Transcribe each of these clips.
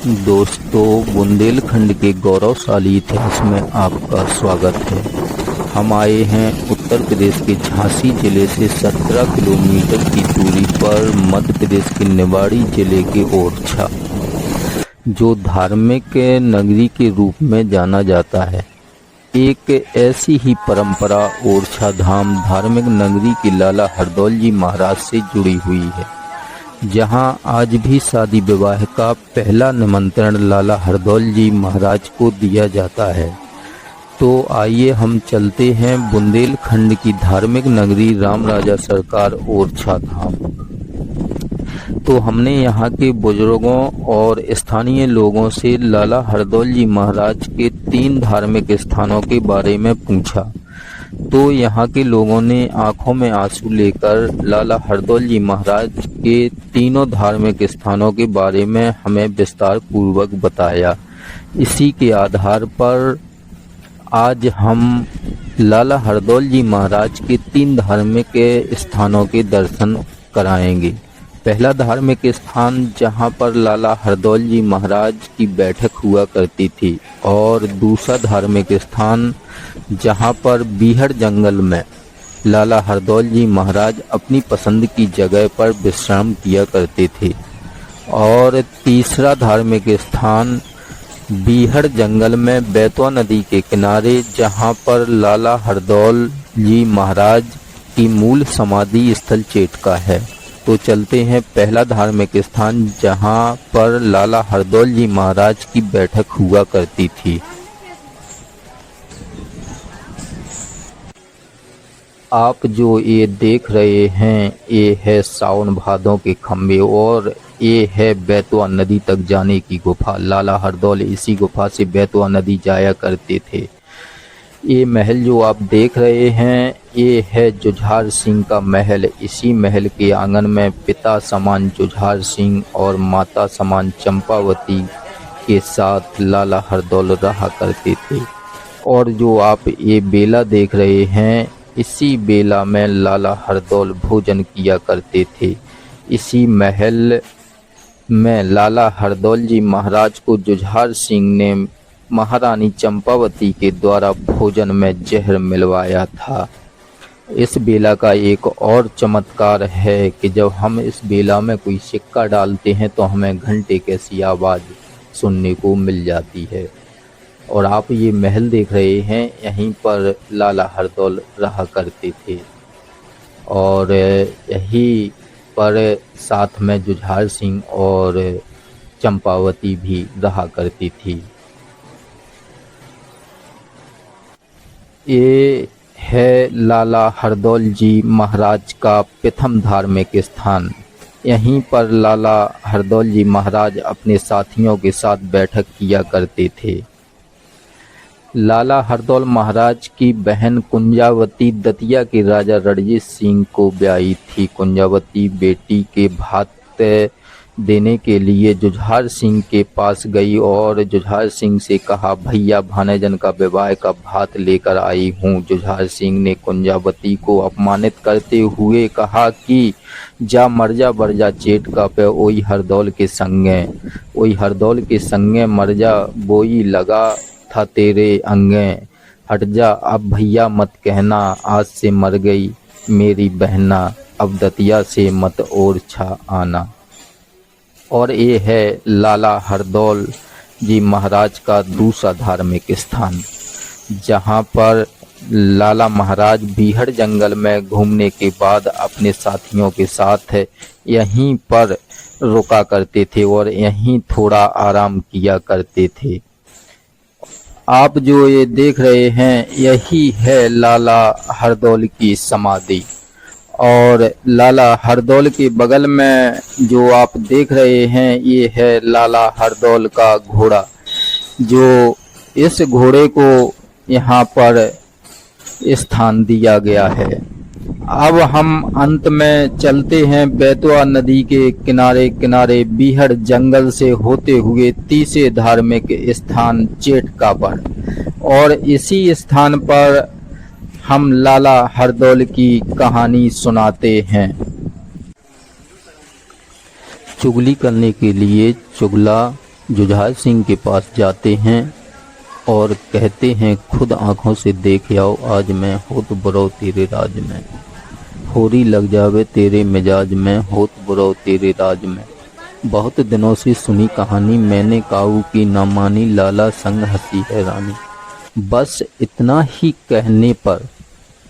दोस्तों, बुंदेलखंड के गौरवशाली इतिहास में आपका स्वागत है। हम आए हैं उत्तर प्रदेश के झांसी जिले से 17 किलोमीटर की दूरी पर मध्य प्रदेश के निवाड़ी जिले के ओरछा, जो धार्मिक नगरी के रूप में जाना जाता है। एक ऐसी ही परंपरा ओरछा धाम धार्मिक नगरी की लाला हरदौल जी महाराज से जुड़ी हुई है, जहां आज भी शादी विवाह का पहला निमंत्रण लाला हरदौल जी महाराज को दिया जाता है। तो आइए हम चलते हैं बुंदेलखंड की धार्मिक नगरी रामराजा सरकार ओरछा धाम। तो हमने यहाँ के बुजुर्गों और स्थानीय लोगों से लाला हरदौल जी महाराज के 3 धार्मिक स्थानों के बारे में पूछा, तो यहाँ के लोगों ने आंखों में आंसू लेकर लाला हरदौल जी महाराज के तीनों धार्मिक स्थानों के बारे में हमें विस्तार पूर्वक बताया। इसी के आधार पर आज हम लाला हरदौल जी महाराज के 3 धार्मिक स्थानों के दर्शन कराएंगे। पहला धार्मिक स्थान जहां पर लाला हरदौल जी महाराज की बैठक हुआ करती थी, और दूसरा धार्मिक स्थान जहां पर बीहड़ जंगल में लाला हरदौल जी महाराज अपनी पसंद की जगह पर विश्राम किया करते थे, और तीसरा धार्मिक स्थान बीहड़ जंगल में बेतवा नदी के किनारे जहां पर लाला हरदौल जी महाराज की मूल समाधि स्थल चेटका है। तो चलते हैं पहला धार्मिक स्थान जहां पर लाला हरदौल जी महाराज की बैठक हुआ करती थी। आप जो ये देख रहे हैं, ये है सावन भादों के खम्भे और ये है बेतवा नदी तक जाने की गुफा। लाला हरदौल इसी गुफा से बेतवा नदी जाया करते थे। ये महल जो आप देख रहे हैं, ये है जुझार सिंह का महल। इसी महल के आंगन में पिता समान जुझार सिंह और माता समान चंपावती के साथ लाला हरदौल रहा करते थे। और जो आप ये बेला देख रहे हैं, इसी बेला में लाला हरदौल भोजन किया करते थे। इसी महल में लाला हरदौल जी महाराज को जुझार सिंह ने महारानी चंपावती के द्वारा भोजन में जहर मिलवाया था। इस बेला का एक और चमत्कार है कि जब हम इस बेला में कोई सिक्का डालते हैं तो हमें घंटे कैसी आवाज़ सुनने को मिल जाती है। और आप ये महल देख रहे हैं, यहीं पर लाला हरदौल रहा करते थे, और यहीं पर साथ में जुझार सिंह और चंपावती भी रहा करती थी। ये है लाला हरदौल जी महाराज का प्रथम धार्मिक स्थान। यहीं पर लाला हरदौल जी महाराज अपने साथियों के साथ बैठक किया करते थे। लाला हरदौल महाराज की बहन कुंजावती दतिया के राजा रणजीत सिंह को ब्याही थी। कुंजावती बेटी के भात देने के लिए जुझार सिंह के पास गई और जुझार सिंह से कहा, भैया भानेजन का विवाह का भात लेकर आई हूँ। जुझार सिंह ने कुंजावती को अपमानित करते हुए कहा कि जा मर जा बरजा चेटका पे ओई हरदौल के संगे मर जा, बोई लगा था तेरे अंगे। हट जा अब भैया मत कहना, आज से मर गई मेरी बहना, अब दतिया से मत ओरछा आना। और ये है लाला हरदौल जी महाराज का दूसरा धार्मिक स्थान, जहाँ पर लाला महाराज बीहड़ जंगल में घूमने के बाद अपने साथियों के साथ यहीं पर रुका करते थे और यहीं थोड़ा आराम किया करते थे। आप जो ये देख रहे हैं, यही है लाला हरदौल की समाधि। और लाला हरदौल के बगल में जो आप देख रहे हैं, ये है लाला हरदौल का घोड़ा, जो इस घोड़े को यहाँ पर स्थान दिया गया है। अब हम अंत में चलते हैं बेतवा नदी के किनारे किनारे बीहड़ जंगल से होते हुए तीसरे धार्मिक स्थान चेटका पर, और इसी स्थान पर हम लाला हरदौल की कहानी सुनाते हैं। चुगली करने के लिए चुगला जुझार सिंह के पास जाते हैं और कहते हैं खुद आंखों से देख आओ आज मैं होत बुरो तेरे राज में, होरी लग जावे तेरे मिजाज में होत बुरो तेरे राज में। बहुत दिनों से सुनी कहानी मैंने काऊ की ना मानी, लाला संग हंसी है रानी। बस इतना ही कहने पर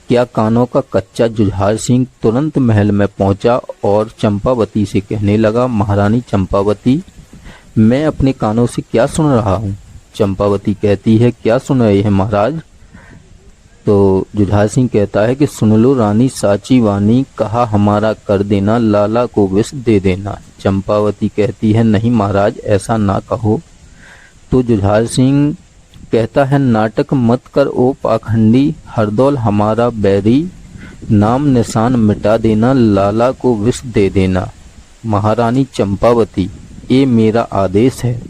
क्या कानों का कच्चा जुझार सिंह तुरंत महल में पहुंचा और चंपावती से कहने लगा, महारानी चंपावती, मैं अपने कानों से क्या सुन रहा हूँ। चंपावती कहती है, क्या सुन रहे हैं महाराज। तो जुझार सिंह कहता है कि सुन लो रानी साची वानी, कहा हमारा कर देना, लाला को विष दे देना। चंपावती कहती है, नहीं महाराज ऐसा ना कहो। तो जुझार सिंह कहता है, नाटक मत कर ओ पाखंडी, हरदौल हमारा बैरी, नाम निशान मिटा देना, लाला को विष दे देना। महारानी चंपावती, ये मेरा आदेश है,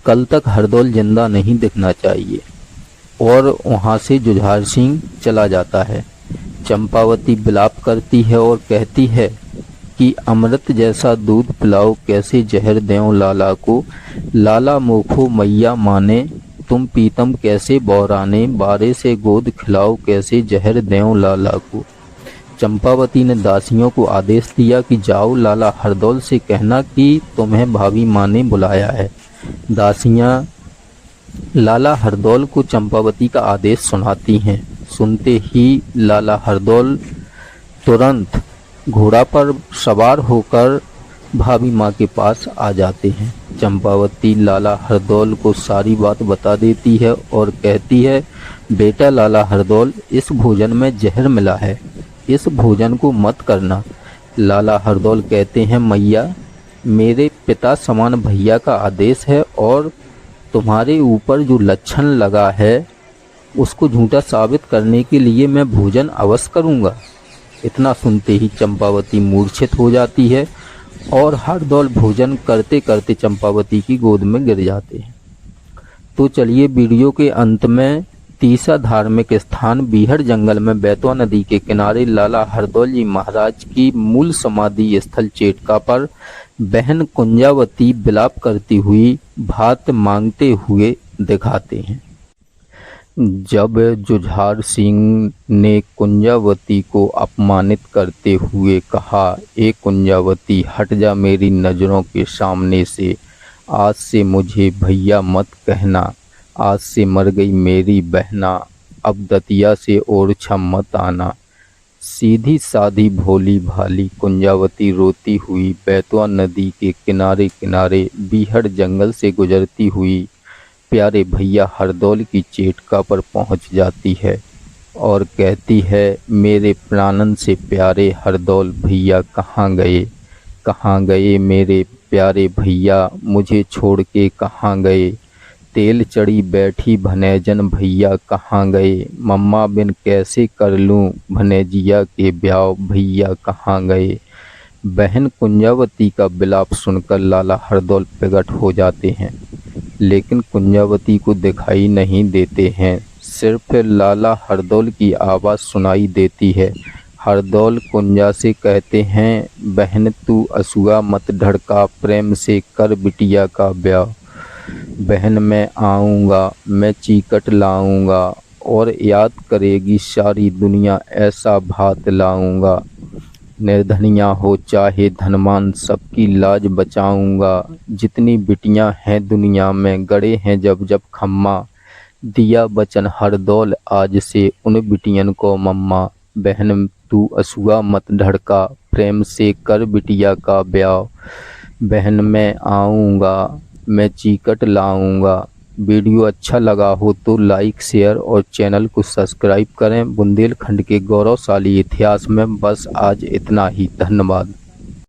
कल तक हरदौल जिंदा नहीं दिखना चाहिए। और वहाँ से जुझार सिंह चला जाता है। चंपावती विलाप करती है और कहती है कि अमृत जैसा दूध पिलाओ, कैसे जहर दें लाला को, लाला मोखो मैया माने, तुम पीतम कैसे बौराने, बारे से गोद खिलाओ, कैसे जहर दें लाला को। चंपावती ने दासियों को आदेश दिया कि जाओ लाला हरदौल से कहना कि तुम्हें भाभी माँ ने बुलाया है। दासियां लाला हरदौल को चंपावती का आदेश सुनाती हैं। सुनते ही लाला हरदौल तुरंत घोड़ा पर सवार होकर भाभी माँ के पास आ जाते हैं। चंपावती लाला हरदौल को सारी बात बता देती है और कहती है, बेटा लाला हरदौल, इस भोजन में जहर मिला है, इस भोजन को मत करना। लाला हरदौल कहते हैं, मैया मेरे पिता समान भैया का आदेश है और तुम्हारे ऊपर जो लक्षण लगा है उसको झूठा साबित करने के लिए मैं भोजन अवश्य करूँगा। इतना सुनते ही चंपावती मूर्छित हो जाती है और हरदौल भोजन करते करते चंपावती की गोद में गिर जाते हैं। तो चलिए वीडियो के अंत में तीसरा धार्मिक स्थान बीहड़ जंगल में बेतवा नदी के किनारे लाला हरदौल जी महाराज की मूल समाधि स्थल चेटका पर बहन कुंजावती विलाप करती हुई भात मांगते हुए दिखाते हैं। जब जुझार सिंह ने कुंजावती को अपमानित करते हुए कहा, ए कुंजावती हट जा मेरी नज़रों के सामने से, आज से मुझे भैया मत कहना, आज से मर गई मेरी बहना, अब दतिया से ओरछा मत आना। सीधी साधी भोली भाली कुंजावती रोती हुई बेतवा नदी के किनारे किनारे बीहड़ जंगल से गुजरती हुई प्यारे भैया हरदौल की चेटका पर पहुंच जाती है और कहती है, मेरे प्राणन से प्यारे हरदौल भैया कहाँ गए मेरे प्यारे भैया, मुझे छोड़ के कहाँ गए, तेल चढ़ी बैठी भनेजन भैया कहाँ गए, मम्मा बिन कैसे कर लूँ भनेजिया के ब्याह भैया कहाँ गए। बहन कुंजावती का विलाप सुनकर लाला हरदौल प्रकट हो जाते हैं, लेकिन कुंजावती को दिखाई नहीं देते हैं। सिर्फ लाला हरदौल की आवाज़ सुनाई देती है। हरदौल कुंजा से कहते हैं, बहन तू असुआ मत ढड़का, प्रेम से कर बिटिया का ब्याह। बहन मैं आऊँगा, मैं चीकट लाऊँगा और याद करेगी सारी दुनिया, ऐसा भात लाऊँगा। निर्धनिया हो चाहे धनवान, सबकी लाज बचाऊँगा। जितनी बिटियां हैं दुनिया में, गड़े हैं जब जब खम्मा, दिया बचन हरदौल आज से उन बिटियन को मम्मा। बहन तू असुआ मत ढड़का, प्रेम से कर बिटिया का ब्याह। बहन मैं आऊँगा, मैं चीकट लाऊँगा। वीडियो अच्छा लगा हो तो लाइक शेयर और चैनल को सब्सक्राइब करें। बुंदेलखंड के गौरवशाली इतिहास में बस आज इतना ही। धन्यवाद।